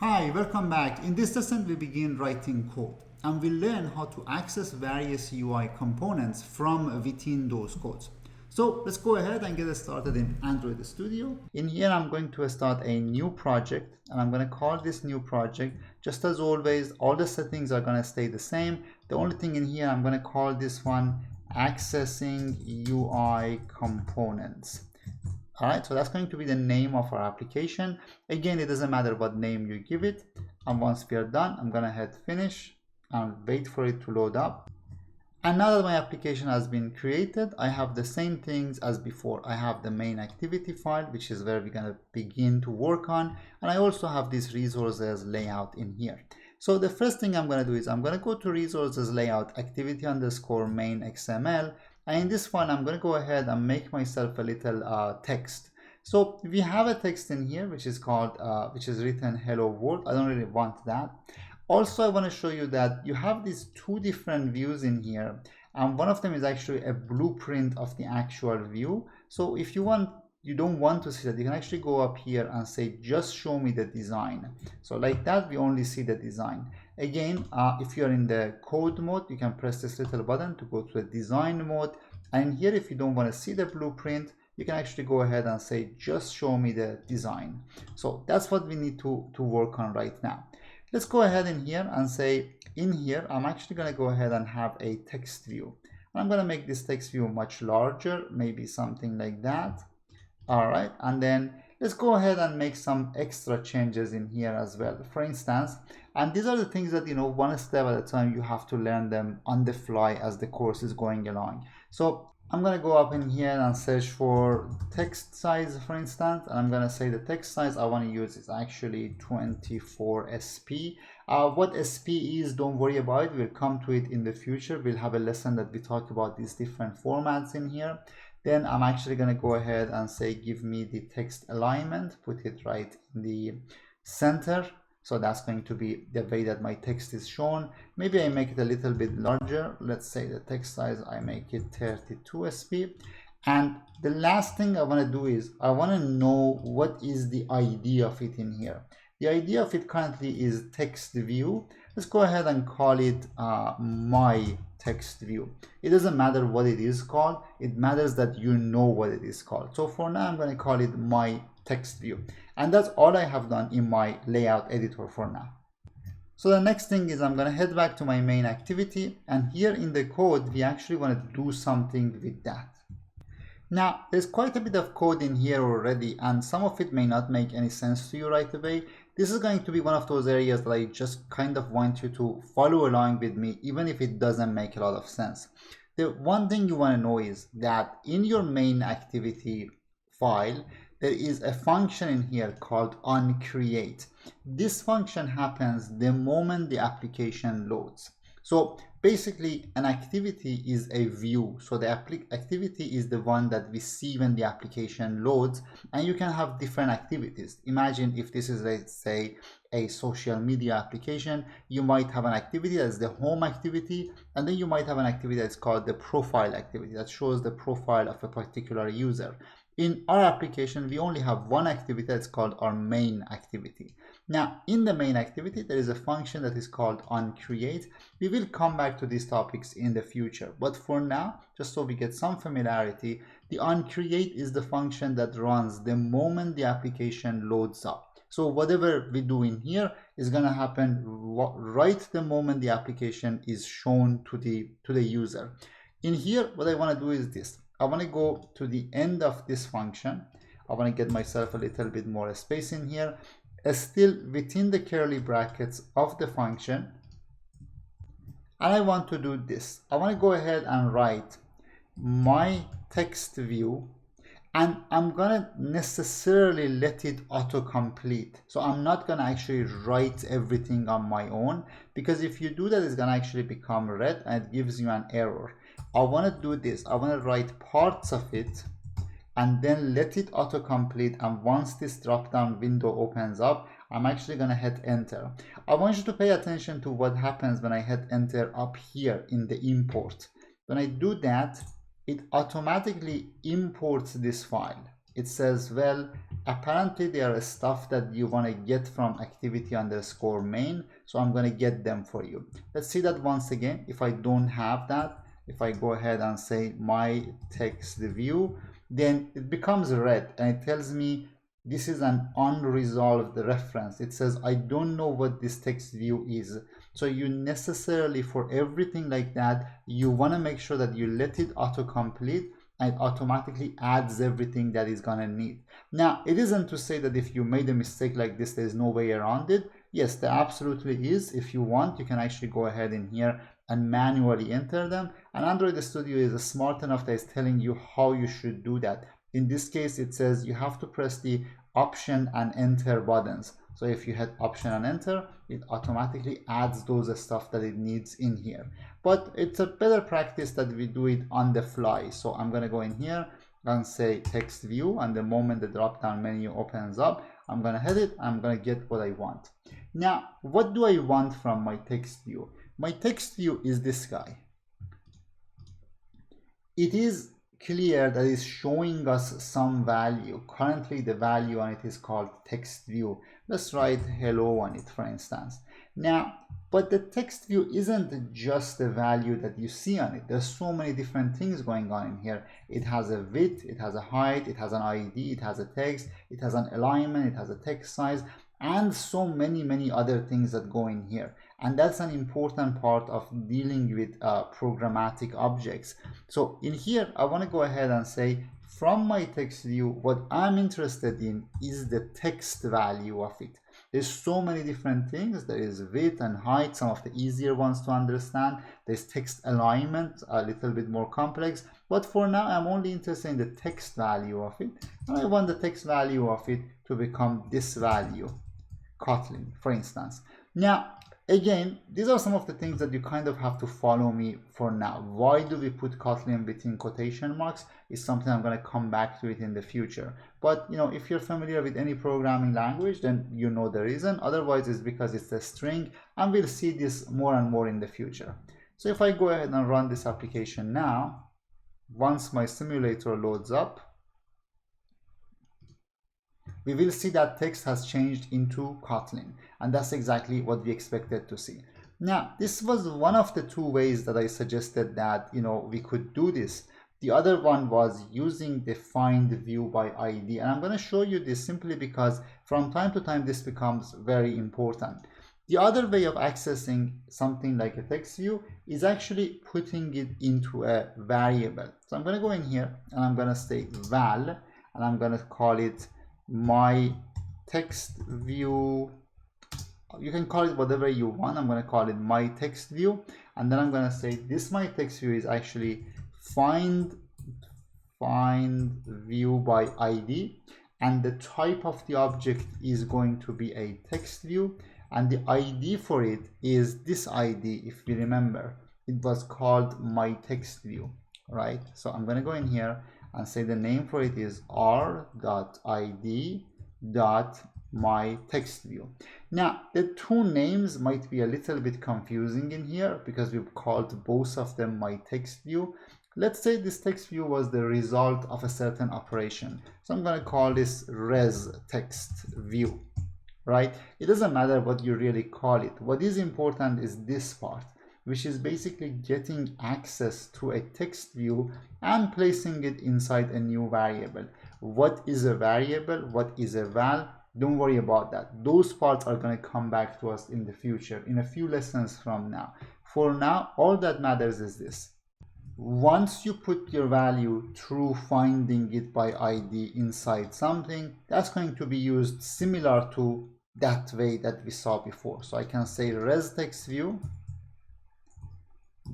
Hi, welcome back. In this lesson, we begin writing code and we'll learn how to access various UI components from within those codes. So let's go ahead and get started in Android Studio. In here, I'm going to start a new project and I'm going to call this new project. Just as always, all the settings are going to stay the same. The only thing in here, I'm going to call this one accessing UI components. All right, so that's going to be the name of our application. Again, it doesn't matter what name you give it. And once we are done, I'm gonna hit finish and wait for it to load up. And now that my application has been created, I have the same things as before. I have the main activity file, which is where we're gonna begin to work on. And I also have this resources layout in here. So the first thing I'm gonna do is I'm gonna go to resources layout activity underscore main XML. And in this one, I'm going to go ahead and make myself a little text. So we have a text in here, which is called, which is written hello world. I don't really want that. Also, I want to show you that you have these two different views in here. And one of them is actually a blueprint of the actual view. So if you don't want to see that, you can actually go up here and say, just show me the design. So like that, we only see the design. Again, if you're in the code mode, you can press this little button to go to the design mode. And here, if you don't want to see the blueprint, you can actually go ahead and say, just show me the design. So that's what we need to work on right now. Let's go ahead in here and say, in here, I'm actually going to go ahead and have a text view. I'm going to make this text view much larger, maybe something like that. All right, and then let's go ahead and make some extra changes in here as well. For instance, and these are the things that, one step at a time, you have to learn them on the fly as the course is going along. So I'm going to go up in here and search for text size, for instance, and I'm going to say the text size I want to use is actually 24 SP. What SP is, don't worry about it. We'll come to it in the future. We'll have a lesson that we talk about these different formats in here. Then I'm actually going to go ahead and say, give me the text alignment, put it right in the center. So that's going to be the way that my text is shown. Maybe I make it a little bit larger. Let's say the text size, I make it 32 SP. And the last thing I want to do is I want to know what is the ID of it in here. The ID of it currently is text view. Let's go ahead and call it my text view. It doesn't matter what it is called. It matters that you know what it is called. So for now, I'm going to call it my text view. And that's all I have done in my layout editor for now. So the next thing is I'm going to head back to my main activity. And here in the code, we actually want to do something with that. Now, there's quite a bit of code in here already, and some of it may not make any sense to you right away. This is going to be one of those areas that I just kind of want you to follow along with me, even if it doesn't make a lot of sense. The one thing you want to know is that in your main activity file, there is a function in here called onCreate. This function happens the moment the application loads. So basically, an activity is a view. So the activity is the one that we see when the application loads, and you can have different activities. Imagine if this is, let's say, a social media application, you might have an activity that's the home activity, and then you might have an activity that's called the profile activity that shows the profile of a particular user. In our application, we only have one activity that's called our main activity. Now, in the main activity, there is a function that is called onCreate. We will come back to these topics in the future, but for now, just so we get some familiarity, the onCreate is the function that runs the moment the application loads up. So whatever we do in here is going to happen right the moment the application is shown to the user. In here, what I want to do is this. I want to go to the end of this function. I want to get myself a little bit more space in here. Still within the curly brackets of the function. And I want to do this. I want to go ahead and write my text view. And I'm going to necessarily let it autocomplete. So I'm not going to actually write everything on my own, because if you do that, it's going to actually become red and it gives you an error. I want to do this. I want to write parts of it and then let it autocomplete. And once this drop-down window opens up, I'm actually going to hit enter. I want you to pay attention to what happens when I hit enter up here in the import. When I do that, it automatically imports this file. It says, well, apparently they are stuff that you want to get from activity underscore main, so I'm going to get them for you. Let's see that once again. If I don't have that, if I go ahead and say my text view, then it becomes red and it tells me this is an unresolved reference. It says I don't know what this text view is. So you necessarily, for everything like that, you want to make sure that you let it autocomplete and it automatically adds everything that is gonna need. Now, it isn't to say that if you made a mistake like this, there's no way around it. Yes, there absolutely is. If you want, you can actually go ahead in here and manually enter them. And Android Studio is smart enough that it's telling you how you should do that. In this case, it says you have to press the Option and Enter buttons. So if you hit Option and Enter, it automatically adds those stuff that it needs in here. But it's a better practice that we do it on the fly. So I'm going to go in here and say text view, and the moment the drop down menu opens up, I'm going to hit it. I'm going to get what I want. Now, what do I want from my text view? My text view is this guy. It is clear that it's showing us some value. Currently the value on it is called text view. Let's write hello on it, for instance. Now, but the text view isn't just the value that you see on it. There's so many different things going on in here. It has a width, it has a height, it has an ID, it has a text, it has an alignment, it has a text size, and so many other things that go in here. And that's an important part of dealing with programmatic objects. So in here, I want to go ahead and say, from my text view, what I'm interested in is the text value of it. There's so many different things. There is width and height, some of the easier ones to understand. There's text alignment, a little bit more complex. But for now, I'm only interested in the text value of it. And I want the text value of it to become this value, Kotlin, for instance. Now, again, these are some of the things that you kind of have to follow me for now. Why do we put Kotlin between quotation marks? Is something I'm going to come back to it in the future. But you know, if you're familiar with any programming language, then you know the reason. Otherwise, it's because it's a string, and we'll see this more and more in the future. So if I go ahead and run this application now, once my simulator loads up, we will see that text has changed into Kotlin, and that's exactly what we expected to see. Now, this was one of the two ways that I suggested that, you know, we could do this. The other one was using the find view by ID, and I'm going to show you this simply because from time to time this becomes very important. The other way of accessing something like a text view is actually putting it into a variable. So I'm going to go in here and I'm going to say val, and I'm going to call it my text view. You can call it whatever you want. I'm going to call it my text view, and then I'm going to say this my text view is actually find view by ID, and the type of the object is going to be a text view, and the ID for it is this ID. If you remember, it was called my text view, right? So I'm going to go in here and say the name for it is r.id.myTextView. Now, the two names might be a little bit confusing in here because we've called both of them my text view. Let's say this text view was the result of a certain operation. So I'm going to call this res text view, right? It doesn't matter what you really call it. What is important is this part, which is basically getting access to a text view and placing it inside a new variable. What is a variable? What is a val? Don't worry about that. Those parts are going to come back to us in the future, in a few lessons from now. For now, all that matters is this. Once you put your value through finding it by ID inside something, that's going to be used similar to that way that we saw before. So I can say res text view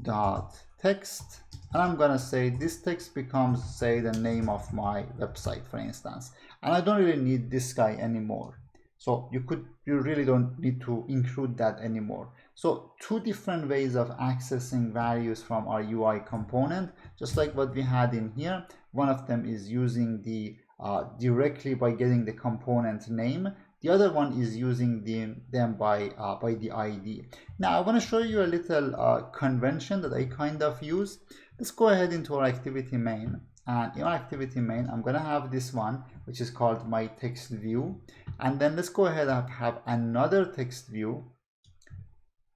dot text, and I'm gonna say this text becomes, say, the name of my website, for instance, and I don't really need this guy anymore. So you really don't need to include that anymore. So two different ways of accessing values from our UI component, just like what we had in here. One of them is using the directly by getting the component name. The other one is using them by the ID. Now I want to show you a little convention that I kind of use. Let's go ahead into our activity main, and in our activity main, I'm going to have this one, which is called my text view. And then let's go ahead and have another text view.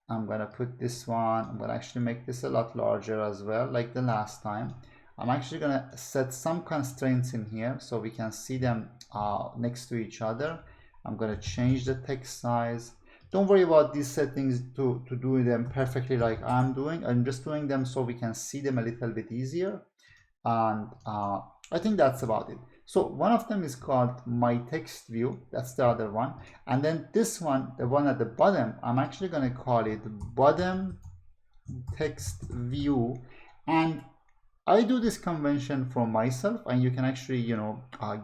I'm going to put this one, I'm going to actually make this a lot larger as well, like the last time. I'm actually going to set some constraints in here so we can see them next to each other. I'm going to change the text size. Don't worry about these settings to do them perfectly like I'm doing. I'm just doing them so we can see them a little bit easier. And I think that's about it. So one of them is called my text view. That's the other one. And then this one, the one at the bottom, I'm actually going to call it bottom text view. And I do this convention for myself, and you can actually,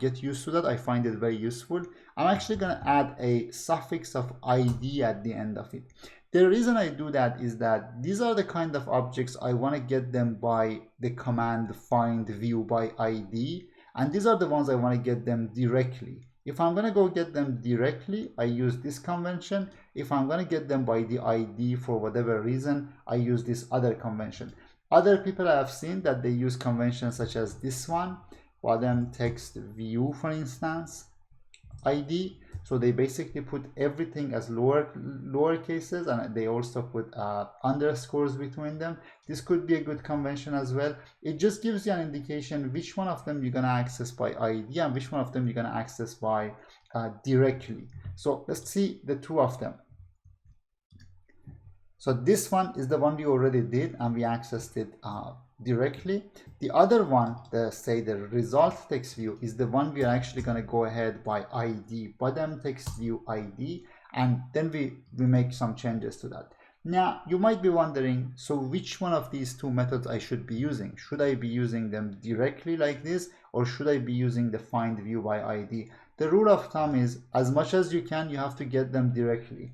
get used to that. I find it very useful. I'm actually going to add a suffix of ID at the end of it. The reason I do that is that these are the kind of objects I want to get them by the command find view by ID, and these are the ones I want to get them directly. If I'm going to go get them directly, I use this convention. If I'm going to get them by the ID for whatever reason, I use this other convention. Other people I have seen that they use conventions such as this one, bottom text view, for instance, ID. So they basically put everything as lower cases, and they also put underscores between them. This could be a good convention as well. It just gives you an indication which one of them you're going to access by ID and which one of them you're going to access by directly. So let's see the two of them. So this one is the one we already did and we accessed it directly. The other one, the result text view, is the one we are actually going to go ahead by ID, bottom text view ID, and then we make some changes to that. Now you might be wondering, so which one of these two methods I should be using? Should I be using them directly like this, or should I be using the find view by ID? The rule of thumb is, as much as you can, you have to get them directly.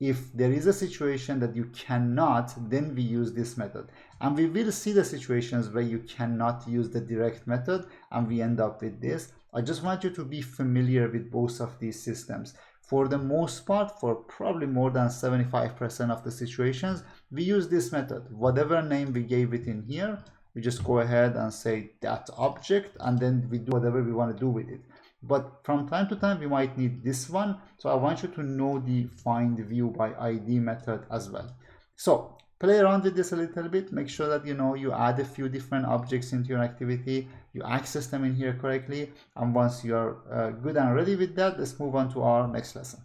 If there is a situation that you cannot, then we use this method. And we will see the situations where you cannot use the direct method and we end up with this. I just want you to be familiar with both of these systems. For the most part, for probably more than 75% of the situations, we use this method. Whatever name we gave it in here, we just go ahead and say that object, and then we do whatever we want to do with it. But from time to time we might need this one, so I want you to know the find view by ID method as well. So play around with this a little bit, make sure that you add a few different objects into your activity, you access them in here correctly, and once you're good and ready with that, let's move on to our next lesson.